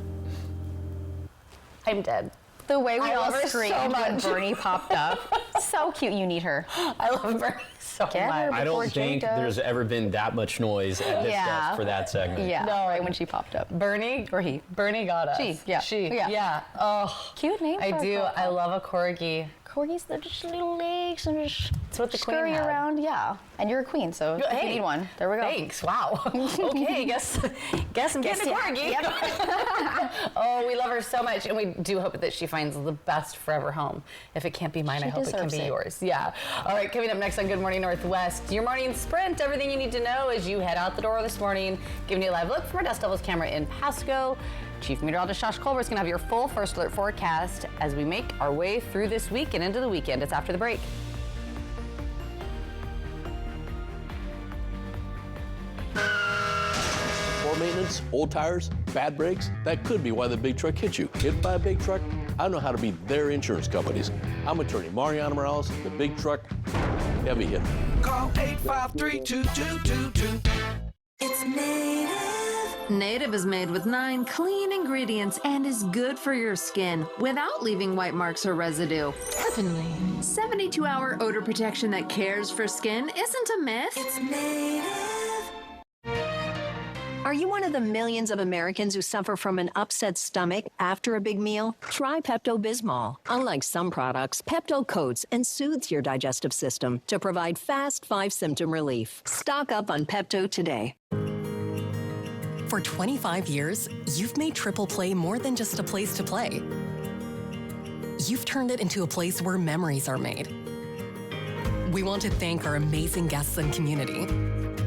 I'm dead. The way we I all love her screamed so when much. Bernie popped up. So cute. You need her. I love Bernie so much. I don't think there's ever been that much noise at this desk for that segment. Yeah. No, right when she popped up. Bernie or he? Bernie got us. She. Yeah. She. Yeah. Yeah. Oh, cute name. I for a do. girl. I love a corgi. Corgis, they're just little legs and just It's what the queen scurry had. around. Yeah. And you're a queen, so if you need one. There we go. Thanks. Wow. Okay. Guess I'm getting a corgi. Oh, we love her so much, and we do hope that she finds the best forever home. If it can't be mine, She I hope it can deserves be it. yours. Yeah. All right. Coming up next on Good Morning Northwest, your morning sprint. Everything you need to know as you head out the door this morning. Giving you a live look from our Dust Devils camera in Pasco. Chief Meteorologist Josh Colbert is going to have your full first alert forecast as we make our way through this week and into the weekend. It's after the break. Poor maintenance, old tires, bad brakes, that could be why the big truck hit you. Hit by a big truck? I know how to be their insurance companies. I'm attorney Mariano Morales, the big truck heavy hitter. Call 853-2222. It's Native. Native is made with 9 clean ingredients and is good for your skin without leaving white marks or residue. Heavenly. 72-hour odor protection that cares for skin isn't a myth. It's Native. Are you one of the millions of Americans who suffer from an upset stomach after a big meal? Try Pepto-Bismol. Unlike some products, Pepto coats and soothes your digestive system to provide fast 5-symptom relief. Stock up on Pepto today. For 25 years, you've made Triple Play more than just a place to play. You've turned it into a place where memories are made. We want to thank our amazing guests and community.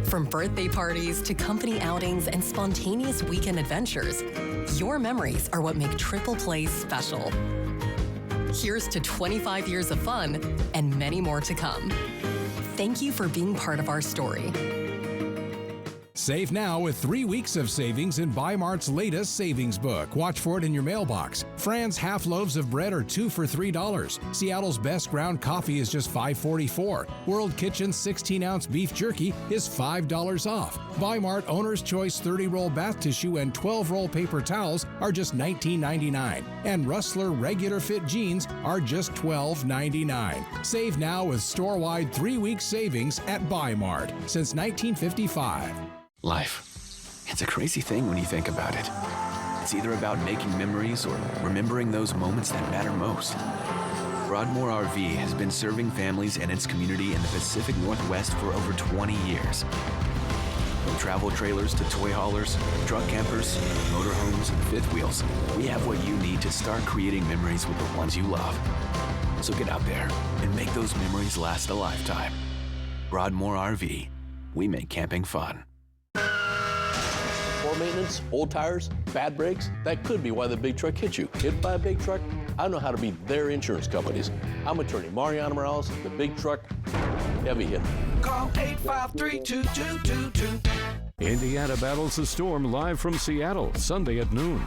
From birthday parties to company outings and spontaneous weekend adventures, your memories are what make Triple Play special. Here's to 25 years of fun and many more to come. Thank you for being part of our story. Save now with 3 weeks of savings in Bi-Mart's latest savings book. Watch for it in your mailbox. Fran's half loaves of bread are 2 for $3. Seattle's best ground coffee is just $5.44. World Kitchen's 16-ounce beef jerky is $5 off. Bi-Mart Owner's Choice 30-roll bath tissue and 12-roll paper towels are just $19.99. And Rustler regular fit jeans are just $12.99. Save now with store-wide 3-week savings at Bi-Mart since 1955. Life. It's a crazy thing when you think about it. It's either about making memories or remembering those moments that matter most. Broadmoor RV has been serving families and its community in the Pacific Northwest for over 20 years. From travel trailers to toy haulers, truck campers, motorhomes, and fifth wheels, we have what you need to start creating memories with the ones you love. So get out there and make those memories last a lifetime. Broadmoor RV. We make camping fun. Poor maintenance, old tires, bad brakes, that could be why the big truck hit you. Hit by a big truck? I know how to be their insurance companies. I'm attorney Mariano Morales, the big truck heavy hitter. Call 853-2222. Indiana battles the storm live from Seattle, Sunday at noon.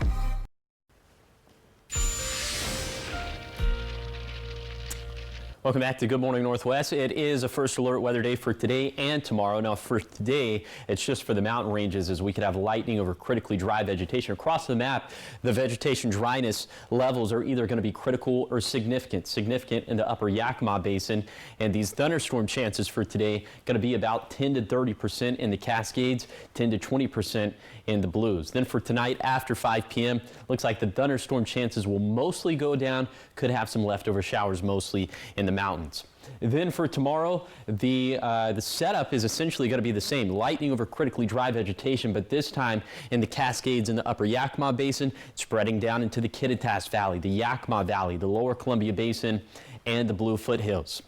Welcome back to Good Morning Northwest. It is a first alert weather day for today and tomorrow. Now for today, it's just for the mountain ranges as we could have lightning over critically dry vegetation. Across the map, the vegetation dryness levels are either going to be critical or significant. Significant in the upper Yakima Basin, and these thunderstorm chances for today going to be about 10 to 30% in the Cascades, 10 to 20% in the Blues. Then for tonight after 5 p.m., looks like the thunderstorm chances will mostly go down. Could have some leftover showers mostly in the mountains. Then for tomorrow, the setup is essentially going to be the same. Lightning over critically dry vegetation, but this time in the Cascades in the upper Yakima Basin, spreading down into the Kittitas Valley, the Yakima Valley, the lower Columbia Basin, and the Blue Foothills.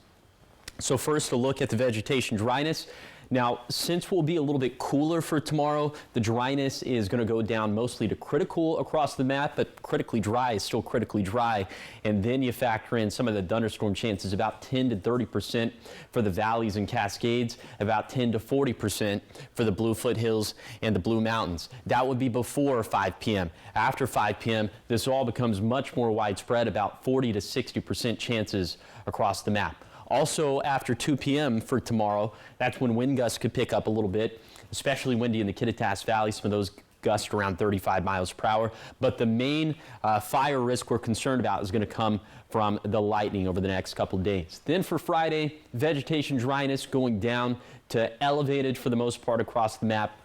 So first, a look at the vegetation dryness. Now, since we'll be a little bit cooler for tomorrow, the dryness is going to go down mostly to critical across the map, but critically dry is still critically dry. And then you factor in some of the thunderstorm chances, about 10 to 30% for the valleys and Cascades, about 10 to 40% for the Blue Foothills and the Blue Mountains. That would be before 5 p.m. After 5 p.m., this all becomes much more widespread, about 40 to 60% chances across the map. Also, after 2 p.m. for tomorrow, that's when wind gusts could pick up a little bit, especially windy in the Kittitas Valley. Some of those gusts around 35 miles per hour. But the main fire risk we're concerned about is going to come from the lightning over the next couple of days. Then for Friday, vegetation dryness going down to elevated for the most part across the map.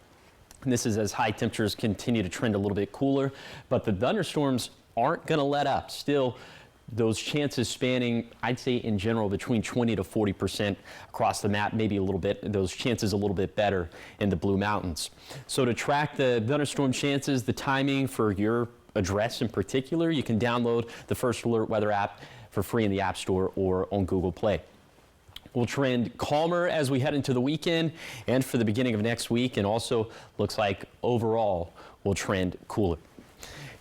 And this is as high temperatures continue to trend a little bit cooler. But the thunderstorms aren't going to let up. Still, those chances spanning, I'd say in general, between 20 to 40% across the map, maybe a little bit, those chances a little bit better in the Blue Mountains. So to track the thunderstorm chances, the timing for your address in particular, you can download the First Alert Weather app for free in the App Store or on Google Play. We'll trend calmer as we head into the weekend and for the beginning of next week, and also looks like overall we'll trend cooler.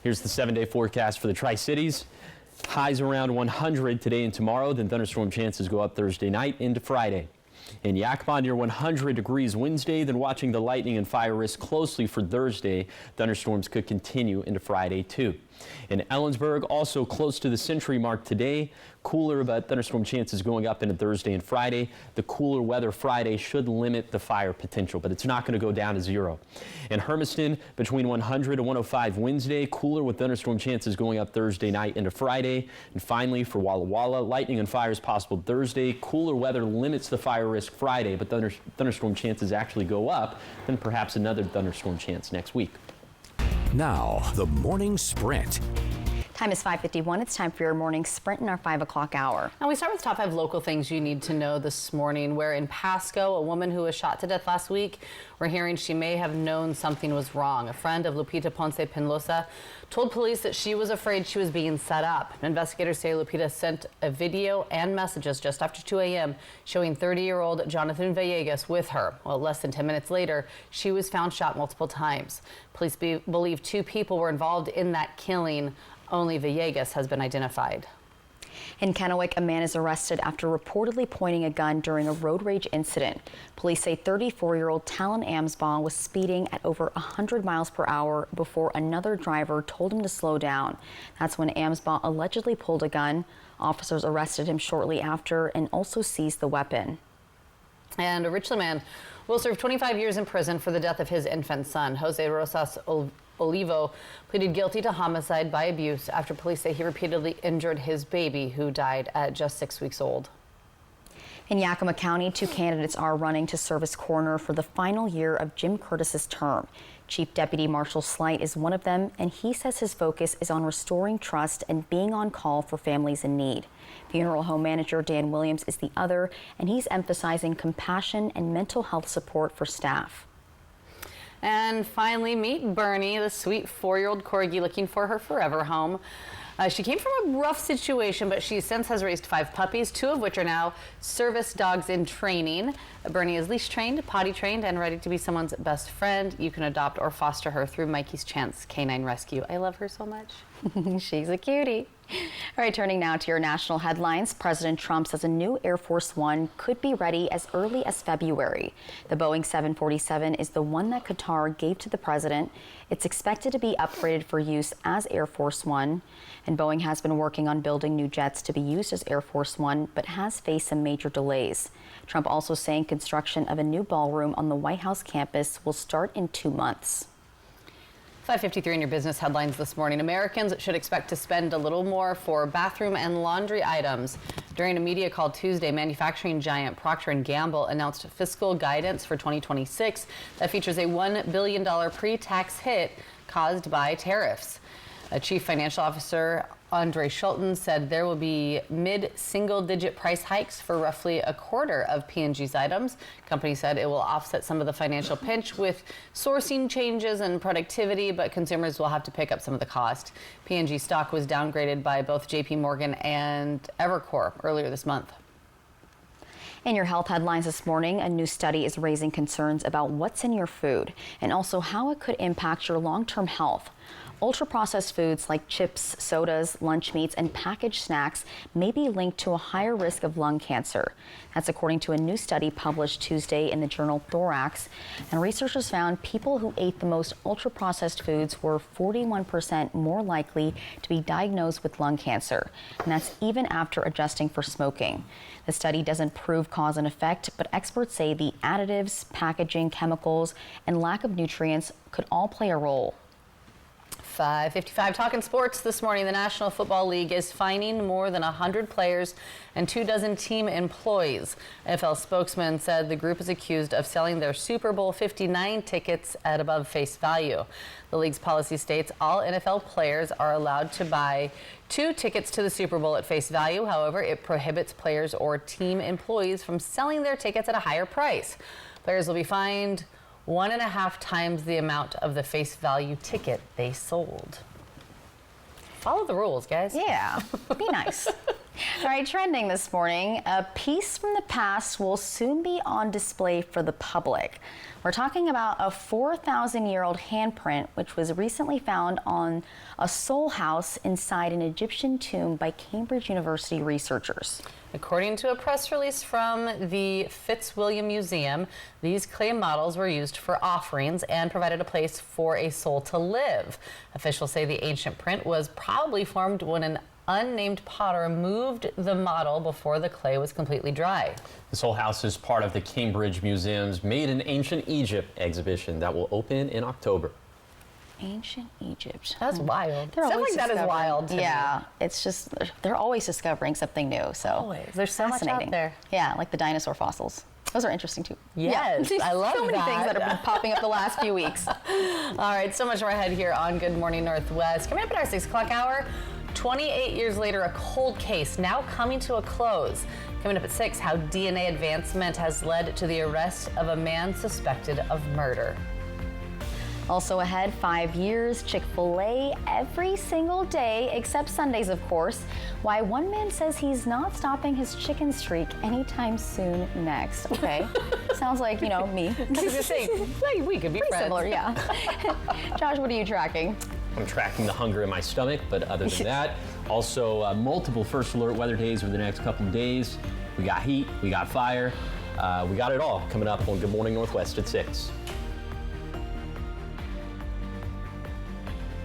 Here's the 7-day forecast for the Tri-Cities. Highs around 100 today and tomorrow, then thunderstorm chances go up Thursday night into Friday. In Yakima, near 100 degrees Wednesday, then watching the lightning and fire risk closely for Thursday. Thunderstorms could continue into Friday too. In Ellensburg, also close to the century mark today. Cooler, but thunderstorm chances going up into Thursday and Friday. The cooler weather Friday should limit the fire potential, but it's not going to go down to 0. In Hermiston, between 100 and 105 Wednesday. Cooler with thunderstorm chances going up Thursday night into Friday. And finally, for Walla Walla, lightning and fire is possible Thursday. Cooler weather limits the fire risk Friday, but thunderstorm chances actually go up. Then perhaps another thunderstorm chance next week. Now, the morning sprint. Time is 5:51. It's time for your morning sprint in our 5 o'clock hour. Now we start with top 5 local things you need to know this morning, where in Pasco, a woman who was shot to death last week, we're hearing she may have known something was wrong. A friend of Lupita Ponce Penaloza told police that she was afraid she was being set up. Investigators say Lupita sent a video and messages just after 2 a.m. showing 30-year-old Jonathan Villegas with her. Well, less than 10 minutes later, she was found shot multiple times. Police believe 2 people were involved in that killing. Only Villegas has been identified. In Kennewick, a man is arrested after reportedly pointing a gun during a road rage incident. Police say 34-year-old Talon Amsbaugh was speeding at over 100 miles per hour before another driver told him to slow down. That's when Amsbaugh allegedly pulled a gun. Officers arrested him shortly after and also seized the weapon. And a Richland man will serve 25 years in prison for the death of his infant son. Jose Rosas Olivo pleaded guilty to homicide by abuse after police say he repeatedly injured his baby, who died at just 6 weeks old. In Yakima County, 2 candidates are running to serve as coroner for the final year of Jim Curtis's term. Chief Deputy Marshal Slight is one of them, and he says his focus is on restoring trust and being on call for families in need. Funeral home manager Dan Williams is the other, and he's emphasizing compassion and mental health support for staff. And finally, meet Bernie, the sweet 4-year-old corgi looking for her forever home. She came from a rough situation, but she since has raised 5 puppies, 2 of which are now service dogs in training. Bernie is leash trained, potty trained, and ready to be someone's best friend. You can adopt or foster her through Mikey's Chance Canine Rescue. I love her so much. She's a cutie. All right, turning now to your national headlines. President Trump says a new Air Force One could be ready as early as February. The Boeing 747 is the one that Qatar gave to the president. It's expected to be upgraded for use as Air Force One. And Boeing has been working on building new jets to be used as Air Force One, but has faced some major delays. Trump also saying construction of a new ballroom on the White House campus will start in 2 months. 5:53 in your business headlines this morning. Americans should expect to spend a little more for bathroom and laundry items. During a media call Tuesday, manufacturing giant Procter & Gamble announced fiscal guidance for 2026 that features a $1 billion pre-tax hit caused by tariffs. A chief financial officer, Andre Schulten, said there will be mid-single-digit price hikes for roughly a quarter of P&G's items. The company said it will offset some of the financial pinch with sourcing changes and productivity, but consumers will have to pick up some of the cost. P&G stock was downgraded by both J.P. Morgan and Evercore earlier this month. In your health headlines this morning, a new study is raising concerns about what's in your food and also how it could impact your long-term health. Ultra-processed foods like chips, sodas, lunch meats, and packaged snacks may be linked to a higher risk of lung cancer. That's according to a new study published Tuesday in the journal Thorax. And researchers found people who ate the most ultra-processed foods were 41% more likely to be diagnosed with lung cancer. And that's even after adjusting for smoking. The study doesn't prove cause and effect, but experts say the additives, packaging, chemicals, and lack of nutrients could all play a role. 5:55 talking sports this morning. The National Football League is fining more than 100 players and 24 team employees. NFL spokesman said the group is accused of selling their Super Bowl 59 tickets at above face value. The league's policy states all NFL players are allowed to buy 2 tickets to the Super Bowl at face value. However, it prohibits players or team employees from selling their tickets at a higher price. Players will be fined 1.5 times the amount of the face value ticket they sold. Follow the rules, guys. Yeah, be nice. All right, trending this morning, a piece from the past will soon be on display for the public. We're talking about a 4,000-year-old handprint, which was recently found on a soul house inside an Egyptian tomb by Cambridge University researchers. According to a press release from the Fitzwilliam Museum, these clay models were used for offerings and provided a place for a soul to live. Officials say the ancient print was probably formed when an unnamed potter moved the model before the clay was completely dry. The Soul House is part of the Cambridge Museum's Made in Ancient Egypt exhibition that will open in October. Ancient Egypt. That's wild. They're Stuff always like that is discovering- wild to me. Yeah, it's just, they're always discovering something new. So Always. There's so much out there. Yeah, like the dinosaur fossils. Those are interesting too. Yes, yeah. I love so many that. things that have been popping up the last few weeks. All right, so much more ahead here on Good Morning Northwest. Coming up at our 6 o'clock hour, 28 years later, a cold case now coming to a close. Coming up at 6, how DNA advancement has led to the arrest of a man suspected of murder. Also ahead, 5 years, Chick-fil-A every single day, except Sundays, of course. Why one man says he's not stopping his chicken streak anytime soon next. Okay, sounds like, you know, me. I was gonna say, we could be Pretty friends. similar, yeah. Josh, what are you tracking? I'm tracking the hunger in my stomach, but other than that, also multiple first alert weather days over the next couple of days. We got heat, we got fire, we got it all coming up on Good Morning Northwest at 6.